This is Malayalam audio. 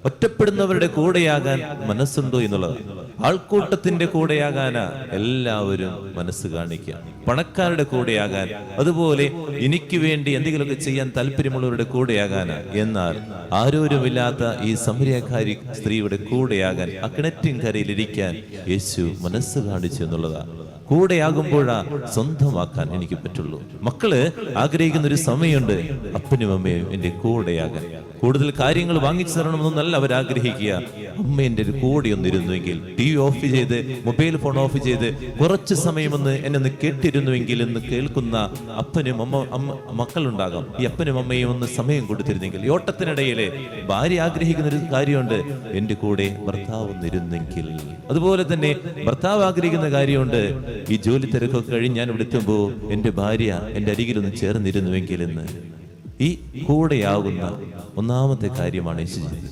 ഒറ്റപ്പെടുന്നവരുടെ കൂടെയാകാൻ മനസ്സുണ്ടോ എന്നുള്ളത്. ആൾക്കൂട്ടത്തിന്റെ കൂടെയാകാനാ എല്ലാവരും മനസ്സ് കാണിക്കുക. പണക്കാരുടെ കൂടെയാകാൻ, അതുപോലെ എനിക്ക് വേണ്ടി എന്തെങ്കിലുമൊക്കെ ചെയ്യാൻ താല്പര്യമുള്ളവരുടെ കൂടെയാകാനാ. എന്നാൽ ആരോരുമില്ലാത്ത ഈ സമരിയക്കാരി സ്ത്രീയുടെ കൂടെയാകാൻ, ആ കിണറ്റിൻകരയിലിരിക്കാൻ യേശു മനസ്സ് കാണിച്ചു എന്നുള്ളതാണ്. കൂടെയാകുമ്പോഴാ സ്വന്തമാക്കാൻ എനിക്ക് പറ്റുള്ളൂ. മക്കള് ആഗ്രഹിക്കുന്ന ഒരു സമയമുണ്ട്, അപ്പനും അമ്മയും എൻ്റെ കൂടെയാകാൻ. കൂടുതൽ കാര്യങ്ങൾ വാങ്ങിച്ചു തരണമെന്നല്ല അവർ ആഗ്രഹിക്കുക. അമ്മ എൻ്റെ ഒരു കൂടെ ഒന്നിരുന്നുവെങ്കിൽ, TV ഓഫ് ചെയ്ത് മൊബൈൽ ഫോൺ ഓഫ് ചെയ്ത് കുറച്ച് സമയമൊന്ന് എന്നെ ഒന്ന് കേട്ടിരുന്നുവെങ്കിൽ എന്ന് കേൾക്കുന്ന അപ്പനും മക്കളുണ്ടാകാം. ഈ അപ്പനും അമ്മയും ഒന്ന് സമയം കൊടുത്തിരുന്നെങ്കിൽ. ഈ ഓട്ടത്തിനിടയിലെ ഭാര്യ ആഗ്രഹിക്കുന്ന ഒരു കാര്യമുണ്ട്, എൻ്റെ കൂടെ ഭർത്താവ് ഒന്നിരുന്നെങ്കിൽ. അതുപോലെ തന്നെ ഭർത്താവ് ആഗ്രഹിക്കുന്ന കാര്യമുണ്ട്, ഈ ജോലി തിരക്കൊക്കെ കഴിഞ്ഞ് ഞാൻ ഇവിടെ എത്തുമ്പോൾ എൻ്റെ ഭാര്യ എൻ്റെ അരികിലൊന്ന് ചേർന്നിരുന്നുവെങ്കിൽ എന്ന്. ഈ കൂടെയാകുന്ന ഒന്നാമത്തെ കാര്യമാണ് യേശു ചെയ്തത്.